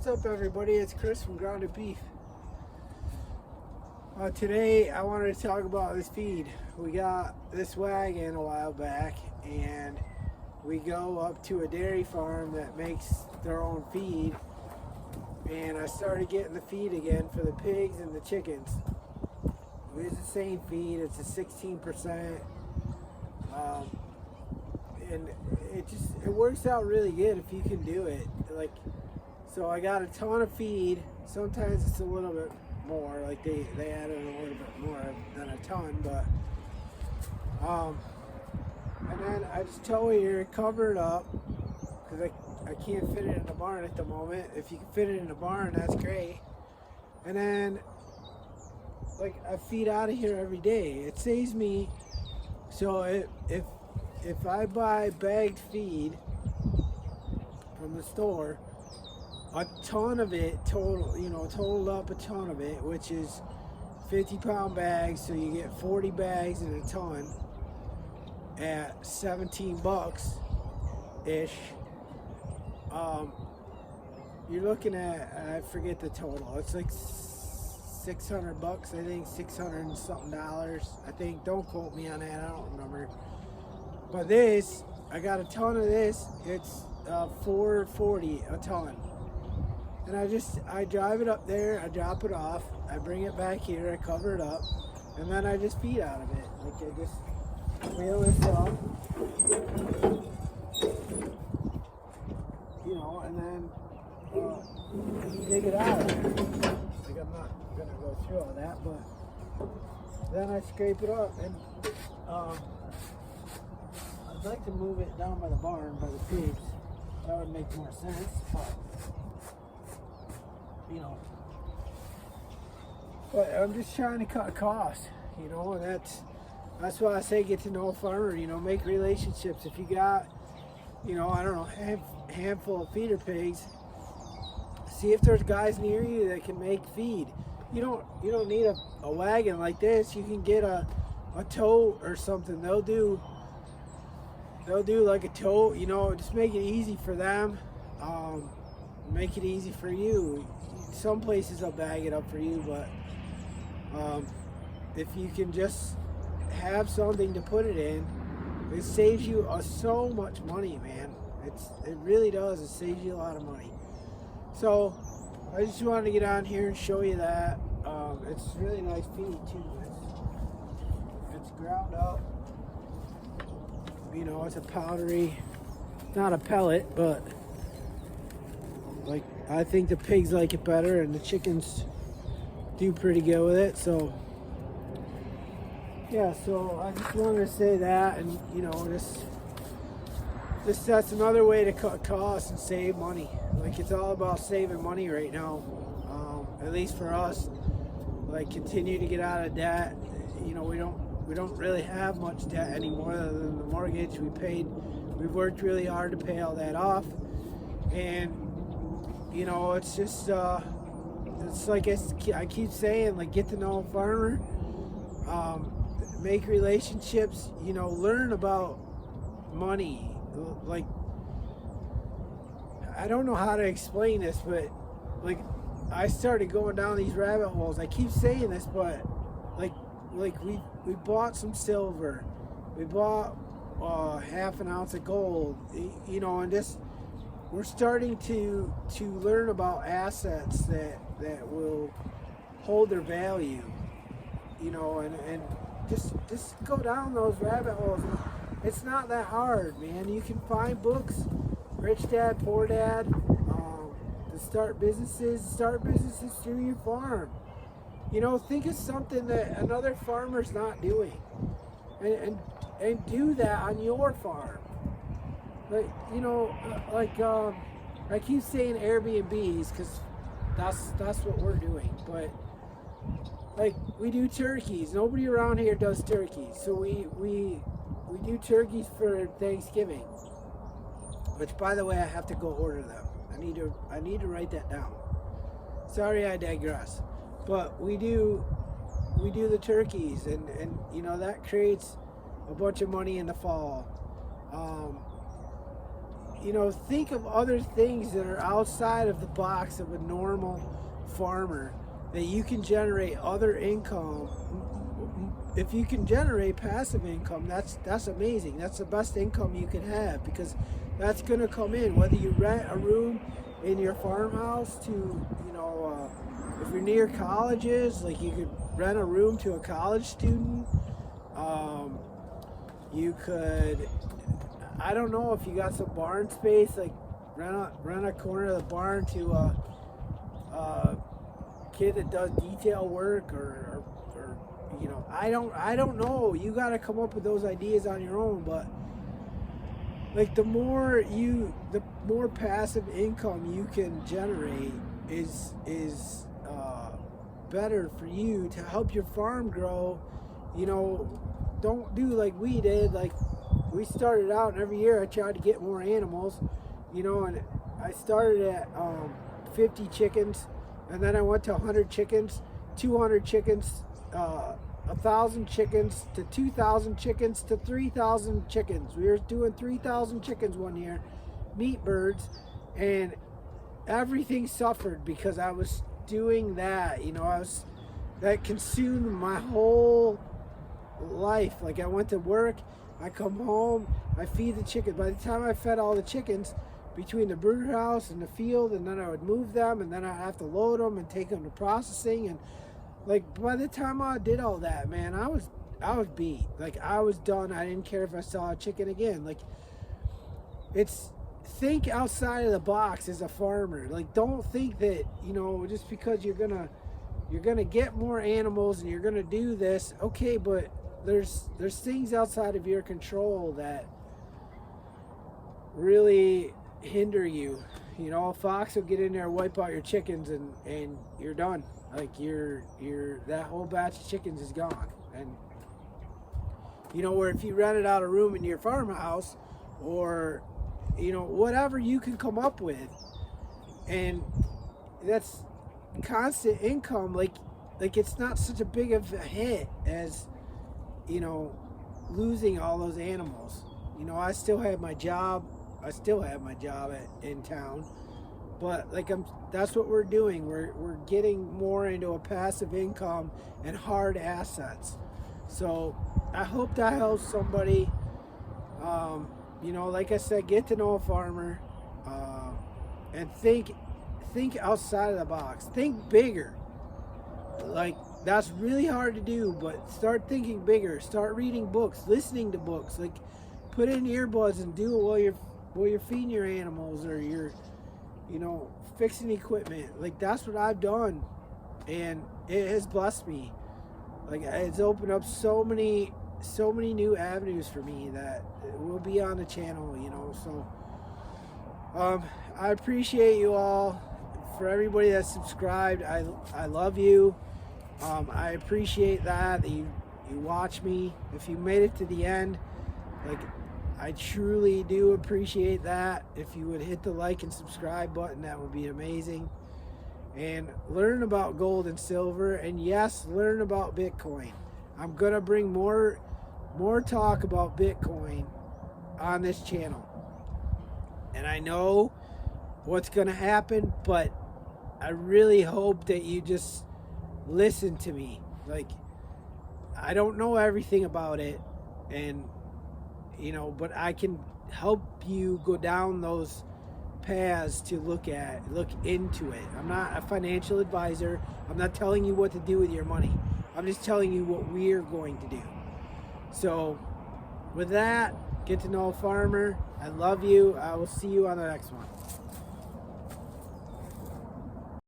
What's up, everybody? It's Chris from Grounded Beef. Today I wanted to talk about this feed. We got this wagon a while back, and we go up to a dairy farm that makes their own feed, and I started getting the feed again for the pigs and the chickens. It's the same feed. It's a 16%, and it works out really good if you can do it. So I got a ton of feed. Sometimes it's a little bit more, like they added a little bit more than a ton, but and then I just tow here, cover it up, because I can't fit it in the barn at the moment. If you can fit it in the barn, that's great. And then I feed out of here every day. It saves me. So if I buy bagged feed from the store, a ton of it totaled up a ton of it, which is 50-pound bags, so you get 40 bags in a ton at $17 ish. You're looking at, I forget the total, it's like $600, I think, 600 and something dollars, I think. Don't quote me on that, I don't remember. But this, I got a ton of this. It's $4.40 a ton. And I drive it up there, I drop it off, I bring it back here, I cover it up, and then I just feed out of it. I just wheel this up, and then dig it out of there. I'm not gonna go through all that, but then I scrape it up, and I'd like to move it down by the barn, by the pigs. That would make more sense, but I'm just trying to cut costs, and that's why I say get to know a farmer, make relationships. If you got, I don't know, a handful of feeder pigs, see if there's guys near you that can make feed. You don't need a wagon like this. You can get a tote or something. They'll do like a tote, just make it easy for them, make it easy for you. Some places will bag it up for you, but if you can just have something to put it in, it saves you so much money, man. It really does. It saves you a lot of money. So I just wanted to get on here and show you that. It's really nice feed too. It's ground up. It's a powdery, not a pellet, but I think the pigs like it better, and the chickens do pretty good with it. So yeah, so I just wanted to say that, and this that's another way to cut costs and save money. It's all about saving money right now, at least for us. Continue to get out of debt. We don't really have much debt anymore other than the mortgage we paid. We've worked really hard to pay all that off, and it's just it's like I keep saying, get to know a farmer, make relationships, learn about money. I don't know how to explain this, but I started going down these rabbit holes. I keep saying this, but we bought some silver, we bought half an ounce of gold, and just we're starting to learn about assets that will hold their value, and just go down those rabbit holes. It's not that hard, man. You can find books, Rich Dad, Poor Dad, to start businesses through your farm. Think of something that another farmer's not doing, and do that on your farm. I keep saying Airbnbs because that's what we're doing. But we do turkeys. Nobody around here does turkeys, so we do turkeys for Thanksgiving. Which, by the way, I have to go order them. I need to write that down. Sorry, I digress. But we do the turkeys, and that creates a bunch of money in the fall. you know, think of other things that are outside of the box of a normal farmer that you can generate other income. If you can generate passive income, that's amazing. That's the best income you can have, because that's going to come in whether you rent a room in your farmhouse to, you know, if you're near colleges, like you could rent a room to a college student. You could, I don't know, if you got some barn space, like rent a corner of the barn to a kid that does detail work, or you know, I don't know. You got to come up with those ideas on your own, but like the more passive income you can generate is better for you to help your farm grow. You know, don't do like we did. Like, we started out, and every year I tried to get more animals, you know, and I started at 50 chickens, and then I went to 100 chickens, 200 chickens, 1,000 chickens, to 2,000 chickens, to 3,000 chickens. We were doing 3,000 chickens one year, meat birds, and everything suffered because I was doing that. You know, that consumed my whole life. Like, I went to work, I come home, I feed the chickens. By the time I fed all the chickens, between the brooder house and the field, and then I would move them, and then I'd have to load them and take them to processing, and like by the time I did all that, man, I was beat. Like, I was done. I didn't care if I saw a chicken again. Like, think outside of the box as a farmer. Like, don't think that, you know, just because you're gonna get more animals and you're gonna do this, okay, but there's things outside of your control that really hinder you. You know, a fox will get in there, wipe out your chickens, and you're done. Like, you're that whole batch of chickens is gone. And you know, where if you rented out a room in your farmhouse, or you know, whatever you can come up with, and that's constant income, like it's not such a big of a hit as, you know, losing all those animals. You know, I still have my job in town, but like that's what we're doing. We're getting more into a passive income and hard assets. So I hope that helps somebody. You know, like I said, get to know a farmer, and think outside of the box. Think bigger. Like, that's really hard to do, but start thinking bigger. Start reading books, listening to books. Like, put in earbuds and do it while you're feeding your animals, or you're, you know, fixing equipment. Like, that's what I've done, and it has blessed me. Like, it's opened up so many new avenues for me that will be on the channel, you know. So I appreciate you all. For everybody that's subscribed, I love you. I appreciate that you watch me. If you made it to the end, like, I truly do appreciate that. If you would hit the like and subscribe button, that would be amazing. And learn about gold and silver, and yes, learn about Bitcoin. I'm gonna bring more talk about Bitcoin on this channel, and I know what's gonna happen, but I really hope that you just listen to me. Like, I don't know everything about it, and you know, but I can help you go down those paths to look into it. I'm not a financial advisor. I'm not telling you what to do with your money. I'm just telling you what we're going to do. So with that, get to know a farmer. I love you. I will see you on the next one.